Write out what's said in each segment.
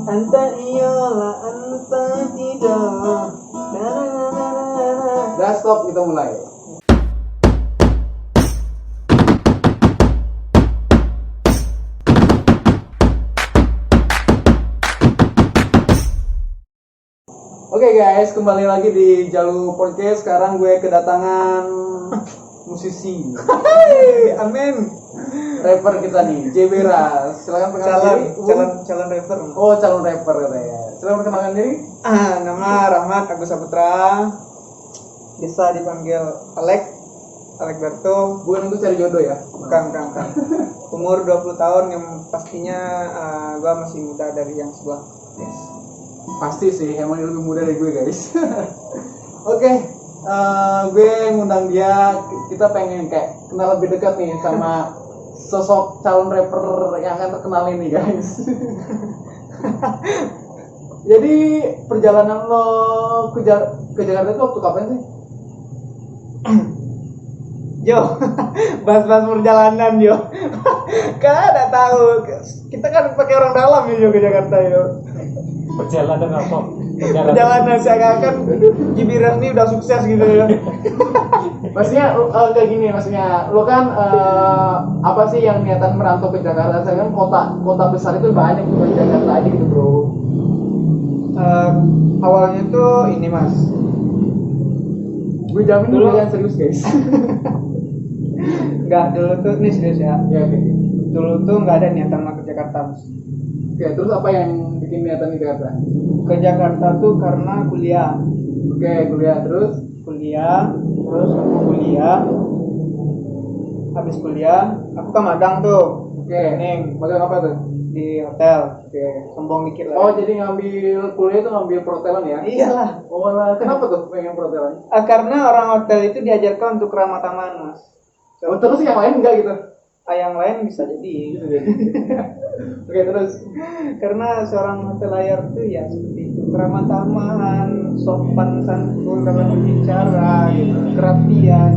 Anta iyalah anta tidak. Udah stop, kita mulai. Oke guys, kembali lagi di Jalu Podcast. Sekarang gue kedatangan musisi. Amin. Rapper kita nih, JBeras. Silakan perkenalkan diri. Calon rapper. Oh, calon rapper katanya. Silakan perkenalkan diri. Nama Rahmat Agus Saputra. Bisa dipanggil Alek Berto. Bukan untuk cari jodoh ya? Bukan. Umur 20 tahun yang pastinya gue masih muda dari yang sebelah. Yes. Pasti sih, emang dia lebih muda dari gue guys. Oke, gue ngundang dia. Kita pengen kayak kenal lebih dekat nih sama sosok calon rapper yang akan terkenal ini guys. Jadi perjalanan lo ke Jakarta itu waktu kapan sih? Jo, bahas perjalanan Jo. Kan ada tahu. Kita kan pakai orang dalam ya Jo ke Jakarta yo. Perjalanan apa? Perjalanan seakan-akan JBeras ini udah sukses gitu ya. Maksudnya kayak gini, maksudnya lo kan apa sih yang niatan merantau ke Jakarta? Saya kan kota besar itu banyak tuh di Jakarta aja gitu bro. Awalnya tuh ini mas. Gue jamin Dulu- dulu yang serius guys. Enggak, dulu tuh ini serius ya. Ya oke. Dulu tuh nggak ada niatan mau ke Jakarta mas. Oke, terus apa yang bikin niatan di Jakarta? Ke Jakarta tuh karena kuliah. Oke, kuliah terus. Terus aku kuliah. Habis kuliah, aku kan magang tuh. Oke. Training Magang apa tuh? di hotel. Oke. Sombong dikit lah. Oh, jadi ngambil kuliah itu ngambil perhotelan ya? Iyalah. Oh, lah. Kenapa tuh pengen perhotelan? Karena orang hotel itu diajarkan untuk ramah tamah mas. Oh, terus yang lain enggak gitu? Yang lain bisa jadi. Oke, terus. Karena seorang hotelayar tuh ya seperti itu, keramah tamahan, sopan santun dalam berbicara, gitu, kerapian.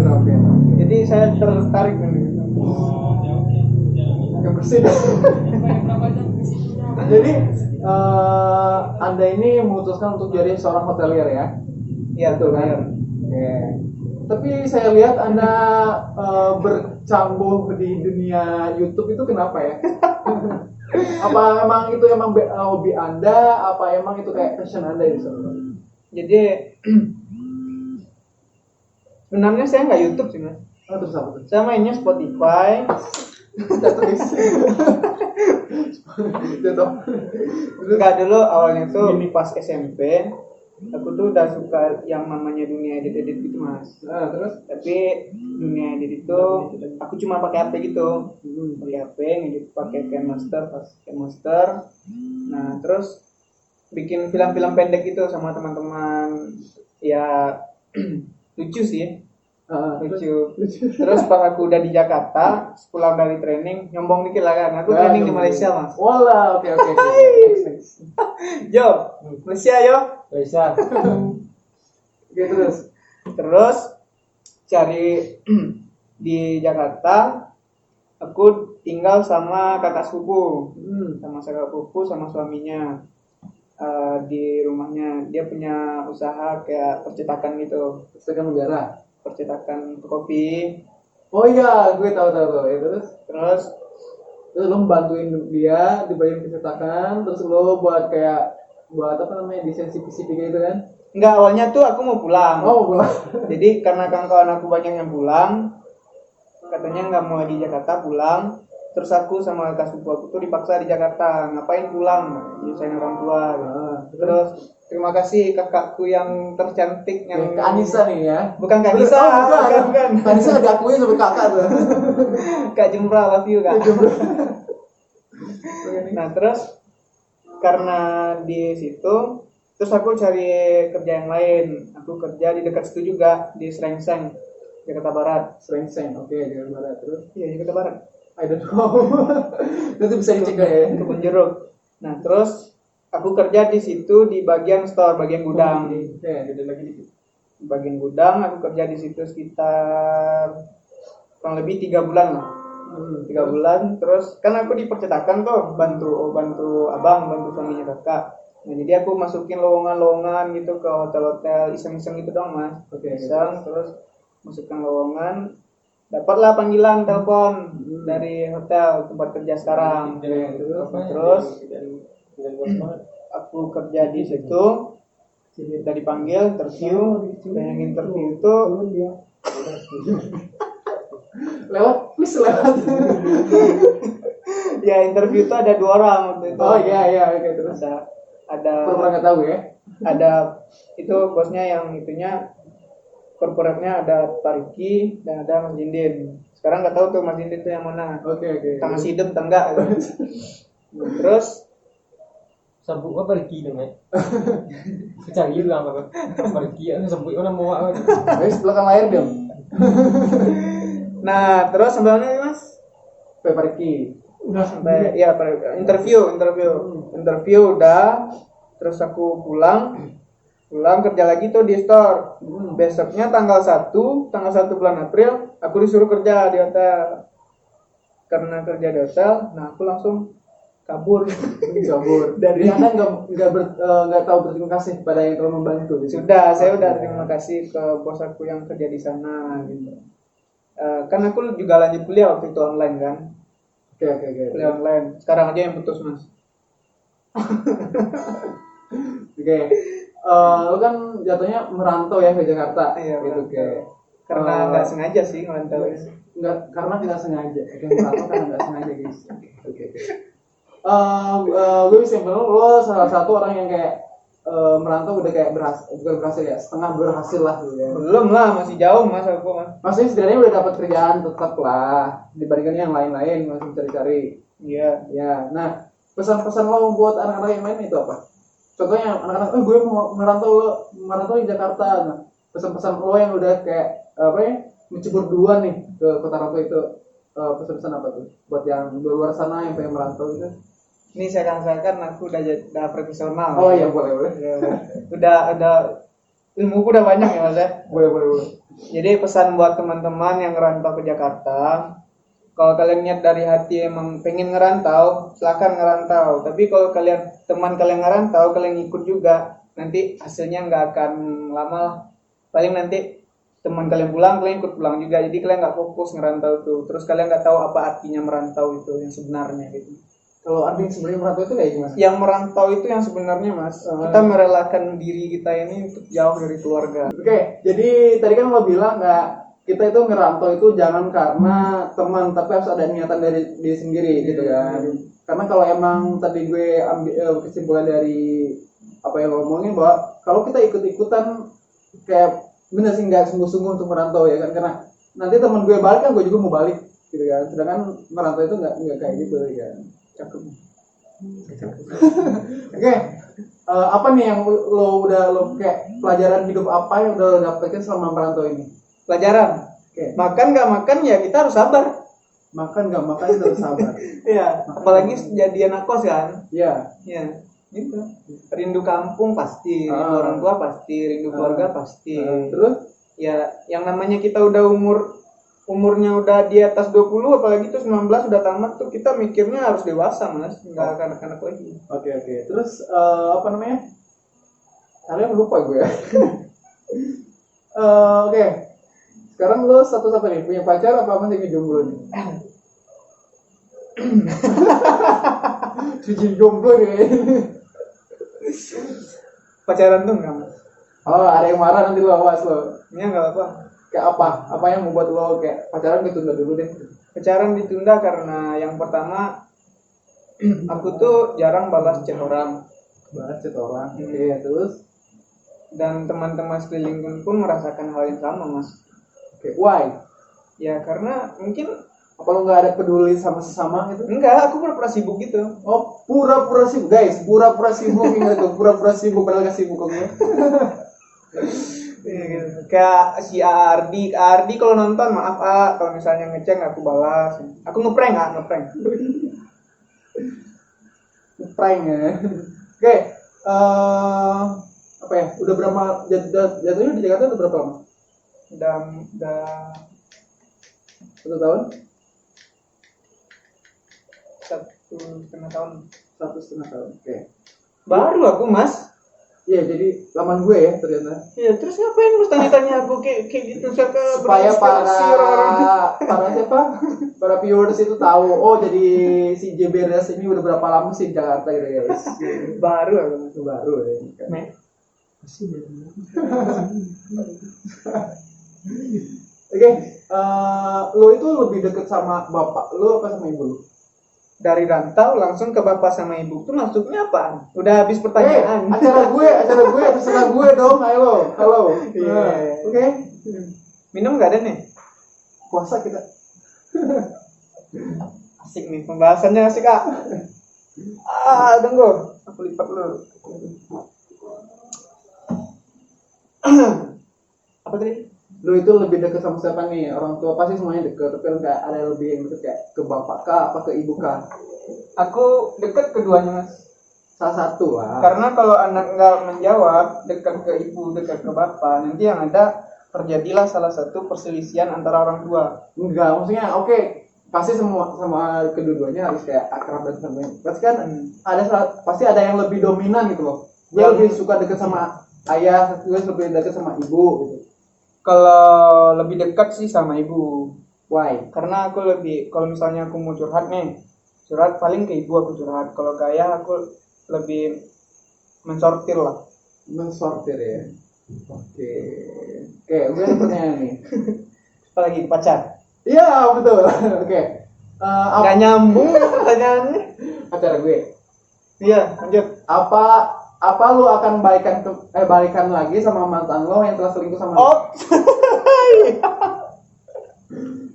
Jadi saya tertarik dengan itu. Agak bersih dah. Jadi Anda ini memutuskan untuk jadi seorang hotelier ya? Iya Betul kan? benar. Oke. Tapi saya lihat Anda bercambuh di dunia YouTube itu kenapa ya? Apa emang itu hobi Anda? Apa emang itu kayak passion Anda itu? Jadi sebenarnya saya nggak YouTube sih mas. Oh, terus apa tuh? Saya mainnya Spotify. Tulis. Jatuh. Enggak, dulu awalnya tuh pas SMP. Aku tuh udah suka yang namanya dunia edit gitu mas. Nah, terus? Tapi dunia edit itu aku cuma pakai HP gitu. Pakai HP ngedit pakai Kinemaster. Nah terus bikin film-film pendek gitu sama teman-teman. Ya lucu sih, lucu. Terus pas aku udah di Jakarta, pulang dari training, nyombong dikit lah kan. Aku training di Malaysia mas. Wala, oke. Next. Jo, Malaysia yo. Bisa. Oke, terus. Terus cari di Jakarta, aku tinggal sama kakak sepupu, sama suaminya. Di rumahnya dia punya usaha kayak percetakan gitu, percetakan kopi. Oh iya, gue tahu. Ya, Terus terus lo bantuin dia dibayar percetakan, terus lo buat apa namanya, desain CP gitu kan? enggak, awalnya tuh aku mau pulang. Oh, boleh. Jadi karena kawan-kawan aku banyak yang pulang, katanya nggak mau di Jakarta pulang. Terus aku sama kakak sepupu aku tuh dipaksa di Jakarta, ngapain pulang? Nyusahin orang tua. Terus terima kasih kakakku yang tercantik yang Kak Anissa nih ya. bukan Kak Anissa, bukan. Kak Anissa diakuin sama kakak tuh. Kak Jumra, love you Kak. Nah terus karena di situ, terus aku cari kerja yang lain. Aku kerja di dekat situ juga, di Srengseng, Jakarta Barat. Srengseng, oke, Jakarta Barat. Terus? Iya, Jakarta Barat. I don't know. Itu bisa dicek ya. Kebun jeruk. Nah terus aku kerja di situ di bagian store, bagian gudang. Gede lagi dikit. Di bagian gudang aku kerja di situ sekitar kurang lebih 3 bulan lah. 3 bulan. Terus kan aku di percetakan tuh bantu abang, bantu suaminya kakak. Nah jadi aku masukin lowongan-lowongan gitu ke hotel-hotel, iseng-iseng gitu dong mas. Iseng, terus masukkan lowongan, dapatlah panggilan telepon dari hotel tempat kerja sekarang. Terus aku kerja di situ, udah dipanggil interview. Dan yang interview itu lewat ya interview itu ada 2 orang waktu itu. oh iya oke, terus ada pernah nggak tahu ya. ada itu bosnya yang itunya korporatnya, ada Pak Riki dan ada Mas Dindin. Sekarang nggak tahu tuh Mas Dindin itu yang mana, Oke. tengah sidem tengah gitu. Terus Sabuk apa Riki dong ya? Kecari juga apa? Riki ya sabuk mana mau apa? Guys, belakang layar dong. nah terus sambalnya mas Peperki. udah sampai ya interview udah. Terus aku pulang kerja lagi tuh di store. Besoknya tanggal 1 bulan April aku disuruh kerja di hotel. Karena kerja di hotel, nah aku langsung kabur Dari Anda nggak tahu berterima kasih pada yang telah membantu. saya udah terima kasih ke bos aku yang kerja di sana gitu. Kan aku juga lanjut kuliah waktu itu online kan. Oke. Kuliah online. Sekarang aja yang putus mas. Oke. Lu kan jatuhnya merantau ya ke Jakarta. Iya, gitu kayak. Karena nggak sengaja sih ngerantau. Nggak, karena tidak sengaja. Oke, merantau karena nggak sengaja guys. Oke. Gue bisa bilang lo salah satu orang yang kayak merantau udah kayak bukan berhasil ya, setengah berhasil lah gitu ya. Belum lah, masih jauh mas aku mas. Maksudnya setidaknya udah dapat kerjaan tetap lah dibandingkan yang lain-lain masih cari-cari. Iya. Ya, nah pesan-pesan lo buat anak-anak yang lain itu apa? Contohnya anak-anak, gue mau merantau di Jakarta. Nah, pesan-pesan lo yang udah kayak apa ya, mencebur duluan nih ke kota rantau itu, pesan-pesan apa tuh? Buat yang di luar sana yang pengen merantau gitu. Ini saya rasakan aku udah profesional. Oh iya boleh. Ya, udah ilmuku udah banyak ya mas ya. Boleh. Jadi pesan buat teman-teman yang ngerantau ke Jakarta, kalau kalian niat dari hati emang pengen ngerantau, silakan ngerantau. Tapi kalau teman kalian ngerantau, kalian ikut juga, nanti hasilnya nggak akan lama lah. Paling nanti teman kalian pulang, kalian ikut pulang juga. Jadi kalian nggak fokus ngerantau tuh. Terus kalian nggak tahu apa artinya merantau itu yang sebenarnya gitu. Kalau arti sebenarnya merantau itu kayak gimana? Yang merantau itu yang sebenarnya mas, kita merelakan diri kita ini untuk jauh dari keluarga. Oke, jadi tadi kan lo bilang nggak, kita itu ngerantau itu jangan karena teman, tapi harus ada niatan dari diri sendiri gitu kan. Karena kalau emang tadi gue ambil kesimpulan dari apa yang lo ngomongin, bahwa kalau kita ikut-ikutan kayak bener sih nggak sungguh-sungguh untuk merantau ya kan, karena nanti teman gue balik kan gue juga mau balik gitu kan. Sedangkan merantau itu nggak kayak gitu ya kan. Cakep. Oke. Apa nih yang lo kayak pelajaran hidup apa yang udah lo dapetin selama merantau ini? Pelajaran. Oke. Makan nggak makan ya kita harus sabar. Makan nggak makan itu harus sabar. Iya. Apalagi jadi anak kos kan. Iya. Iya. Gitu. Rindu kampung pasti, rindu orang tua pasti, rindu keluarga pasti. Terus? Ya, yang namanya kita udah umurnya udah di atas 20, apalagi tuh 19 udah tamat tuh, kita mikirnya harus dewasa mas, nggak anak-anak lagi. Oke. Terus apa namanya? Kalian lupa gue ya. Oke. Sekarang lo satu-satu nih, punya pacar apa masih ngejomblo nih? Cuci jomblo nih. Pacaran tuh enggak mas? Oh, ada yang marah nanti lo awas lo. Ini nggak apa. Kayak apa? Apa yang membuat lo kayak pacaran ditunda dulu deh? Pacaran ditunda karena yang pertama aku tuh jarang balas chat orang. Oke, terus? Dan teman-teman sekelilingku pun merasakan hal yang sama mas. Oke, why? Ya karena mungkin Apa lo nggak ada peduli sama sesama gitu? enggak, aku pura-pura sibuk gitu. Oh, pura-pura sibuk guys, pura-pura sibuk ingat tuh, pura-pura sibuk padahal gak sibuk kok gue. Iya gitu. Kayak si Ardi kalau nonton maaf kalau misalnya ngeceng aku balas. Aku ngeprank. Prank ya. Oke, apa ya? Udah berapa jatuhnya di Jakarta udah berapa lama? Udah 1 tahun? 1,5 tahun. 1,5 tahun. Oke. Baru aku mas. Iya, jadi laman gue ya ternyata. Iya, terus ngapain mas tanya-tanya aku kayak gitu? Saya Supaya para siapa? Para viewers itu tahu, oh jadi si JBRS ini udah berapa lama sih di Jakarta gitu guys. baru aku mas. Baru ya. Nih. Oke, lo itu lebih deket sama bapak lo apa sama ibu lo? Dari rantau langsung ke bapak sama ibu tuh maksudnya apa? Udah habis pertanyaan. Acara gue, terserah gue dong, ayo, halo. Iya. Oke. Minum nggak ada nih? Puasa kita. Asik nih pembahasannya asik kak. Tunggu, aku lipat dulu. Apa tadi? Lo itu lebih deket sama siapa nih? Orang tua pasti semuanya deket, tapi kan kayak ada yang lebih yang deket kayak ke bapak kah, apa ke ibu kah? Aku dekat keduanya mas. Salah satu lah. Karena kalau anak nggak menjawab dekat ke ibu, dekat ke bapak, nanti yang ada terjadilah salah satu perselisihan antara orang tua. Enggak, maksudnya oke, pasti semua sama kedua-duanya harus kayak akrab dan sama. Pasti kan pasti ada yang lebih dominan gitu loh. Gue lebih suka deket sama ayah, gue lebih deket sama ibu gitu. Kalau lebih dekat sih sama ibu. Why? Karena aku lebih, kalau misalnya aku mau curhat nih, curhat paling ke ibu aku curhat. Kalau ke ayah aku lebih mensortir lah. Mensortir ya. Oke. Oke, gue ada pertanyaan nih. Apalagi ke pacar. Iya, betul. Oke. Nggak nyambung pertanyaannya. Acara gue. Iya, lanjut. Apa lu akan balikan lagi sama mantan lo yang telah selingkuh sama Oh.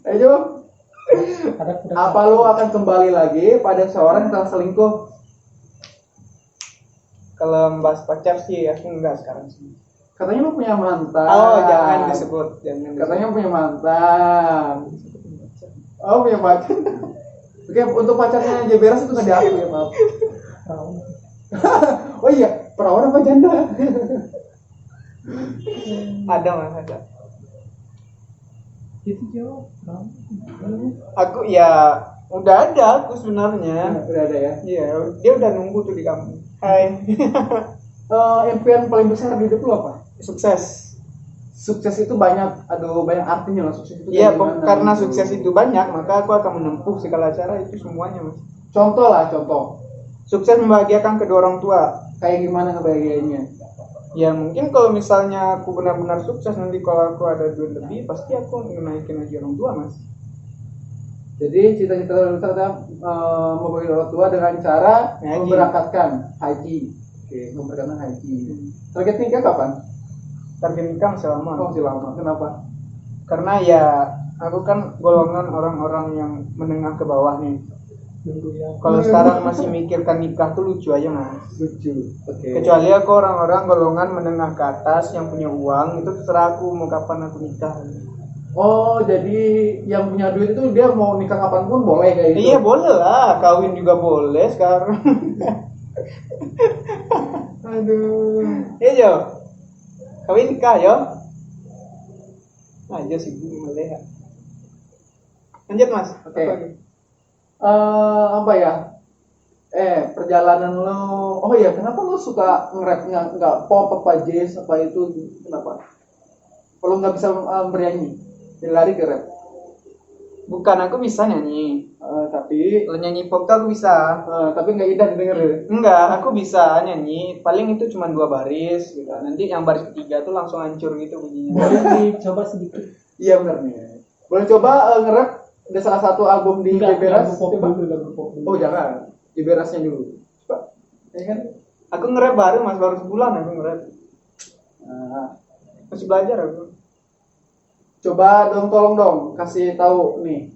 Ayo. Apa lu akan kembali lagi pada seorang yang telah selingkuh? Kalau membahas pacar sih aku enggak sekarang sih. Katanya lu punya mantan. Oh, jangan disebut, jangan. Katanya punya mantan. Oh, punya pacar. Oke, untuk pacarnya JBRS itu nggak diakui ya, maaf. Oh iya, perawan apa janda? Ada mas, ada. Itu jawab. Aku ya udah ada aku sebenarnya. Udah ada ya. Iya, dia udah nunggu tuh di kampung. Hai. Impian paling besar di hidup lu apa? Sukses. Sukses itu banyak artinya lah sukses itu. Iya, kayak gimana karena gitu. sukses itu banyak, maka aku akan menempuh segala cara itu semuanya mas. Contoh. Sukses membahagiakan kedua orang tua. Kayak gimana kebahagiaannya? Ya mungkin kalau misalnya aku benar-benar sukses nanti kalau aku ada duit lebih pasti aku naikin lagi orang tua mas. Jadi cita-cita lu besar membahagiakan orang tua dengan cara Haji. memberangkatkan haji. Oke, memberangkatkan haji. Target nikah kapan? Target nikah masih lama. Oh, masih lama. Kenapa? Karena ya aku kan golongan orang-orang yang menengah ke bawah nih. Kalau sekarang masih mikirkan nikah tuh lucu aja mas. Lucu. Oke. Kecuali aku orang-orang golongan menengah ke atas yang punya uang, itu terserah aku mau kapan aku nikah. Oh, jadi yang punya duit itu dia mau nikah kapanpun boleh kayak gitu? Iya boleh lah, kawin juga boleh sekarang. Aduh. Iya Jo, kawin nikah yo. Aja sih boleh ya. Lanjut mas. Oke. Apa lagi? Apa ya? Perjalanan lo. Oh iya, kenapa lo suka nge-rap nggak pop apa jazz apa itu? Kenapa? Kalau nggak bisa bernyanyi, lari ke rap. Bukan aku bisa nyanyi. Tapi Kalau nyanyi pop tuh aku bisa. tapi nggak indah didengar ya. Enggak, aku bisa nyanyi. Paling itu cuma 2 baris gitu. Nanti yang baris ketiga tuh langsung hancur gitu bunyinya. Boleh dicoba sedikit. Iya benar nih. Boleh coba nge-rap ada salah satu album di JBRS. Lagu pop dulu. Oh jangan, JBRS-nya dulu. Coba. Ya kan? Aku nge-rap baru mas, baru sebulan aku nge-rap. Nah, Masih belajar aku. coba tolong dong kasih tahu nih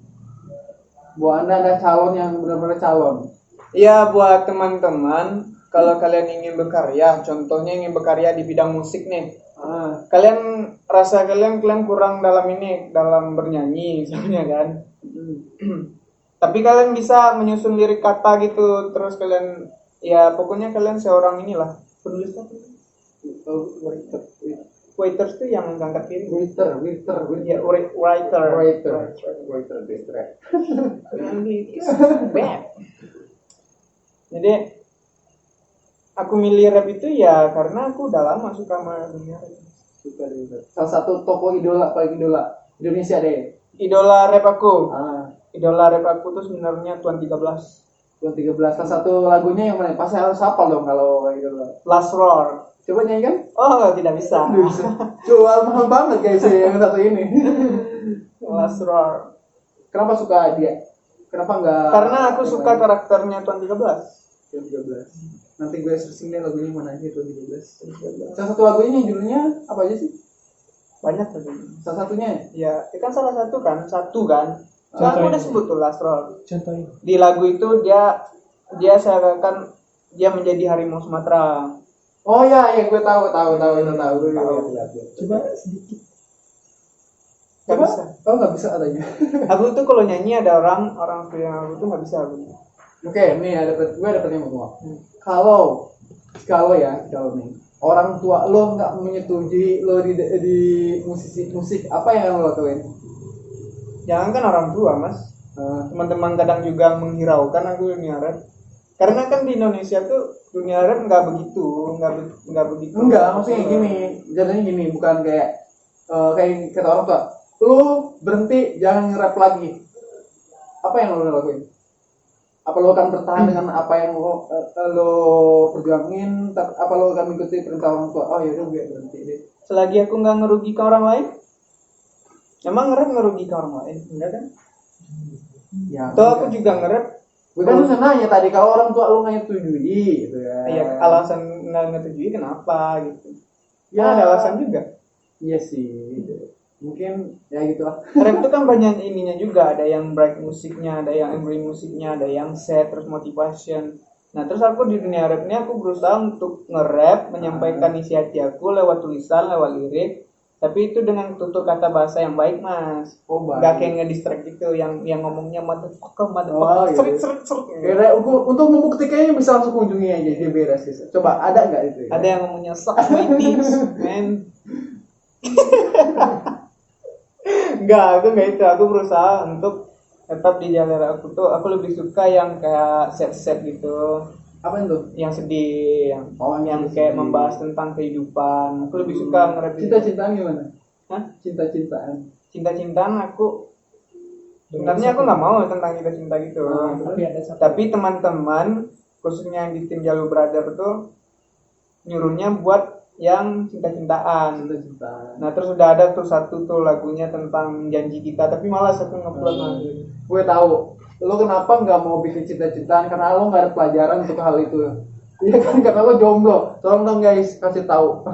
buat anda ada calon yang benar-benar calon. Iya buat teman-teman, kalau kalian ingin berkarya, contohnya ingin berkarya di bidang musik nih, kalian rasa kalian kurang dalam bernyanyi misalnya kan. Tapi kalian bisa menyusun lirik kata gitu, terus kalian ya pokoknya kalian seorang inilah penulis apa? waiters tuh yang ngangkat piring. Waiter. Ya, writer. Distract. English bad. Jadi aku milih rap itu ya karena aku udah lama suka sama dunia rap. Suka deh. Salah satu tokoh idola paling idola Indonesia deh. Idola rap aku. Ah, Idola rap aku tuh sebenarnya Tuan 13. Tuan 13. Salah satu lagunya yang mana? Pasti harus hafal dong kalau idola. Last Roar. Coba nyanyikan. Oh, tidak bisa. Jual mahal banget guys yang satu ini. Last Roar. Kenapa suka dia? Kenapa enggak? Karena aku suka karakternya Tuan 13. Tuan 13. Nanti gue searching deh lagunya mana aja Tuan 13. Salah satu lagunya yang judulnya apa aja sih? Banyak tadi. Salah satunya Ya, itu kan salah satu kan, So, aku udah sebut tuh Last Roar. Contohnya. Di lagu itu dia seakan dia menjadi harimau Sumatera. oh ya gue tahu itu tahu. Coba sedikit. Gak Coba? bisa. Oh nggak bisa katanya. Aku tuh kalau nyanyi ada orang yang aku tuh nggak bisa aku. Oke, nih gue ada pertanyaan buat lo. Kalau nih orang tua lo nggak menyetujui lo di musik apa yang lo lakuin? Jangan kan orang tua mas. Teman-teman kadang juga menghiraukan aku dunia rap. Karena kan di Indonesia tuh dunia rap nggak begitu. Enggak, maksudnya gini, jadinya gini, bukan kayak kata orang tua, lo berhenti jangan nge-rap lagi. Apa yang lo lakuin? Apa lo akan bertahan dengan apa yang lo perjuangin? Apa lo akan mengikuti perintah orang tua? Oh yaudah gue berhenti deh. Selagi aku nggak ngerugikan orang lain, emang nge-rap ngerugikan orang lain? Enggak kan? Ya, Toh aku juga nge-rap. gue kan udah nanya tadi kalau orang tua lo nggak setujui gitu ya. Ya alasan nggak ngetujui kenapa gitu. Ya. Ada alasan juga. Iya sih. Mungkin ya gitu lah. Rap itu kan banyak ininya juga, ada yang break musiknya, ada yang every musiknya, ada yang set, terus motivation. Nah terus aku di dunia rap ini aku berusaha untuk nge-rap, menyampaikan isi hati aku lewat tulisan, lewat lirik, tapi itu dengan tutur kata bahasa yang baik mas. Oh, baik. Gak kayak nge-distract gitu, yang ngomongnya motherfucker, Oh, iya. seret. Kira untuk membuktikannya bisa langsung kunjungi aja dia beres guys. Coba ada nggak itu? Ada yang ngomongnya suck my dicks, man. Enggak itu. Aku berusaha untuk tetap di jalur aku tuh. Aku lebih suka yang kayak set gitu, Apa itu? yang sedih, yang kayak sedih. membahas tentang kehidupan. Aku lebih suka nge-rap itu. Cinta-cintaan gimana? Hah? Cinta-cintaan. Cinta-cintaan aku sebenarnya aku nggak mau tentang cinta-cinta gitu. Tapi teman-teman khususnya yang di tim Jalur Brother tuh nyuruhnya buat yang cinta-cintaan. Cinta-cintaan. Nah terus udah ada tuh satu tuh lagunya tentang janji kita, tapi malas aku nge-upload lagi. Gue tahu. Lo kenapa nggak mau bikin cinta-cintaan? Karena lo nggak ada pelajaran untuk hal itu. Iya kan? Karena lo jomblo. Tolong dong guys kasih tahu.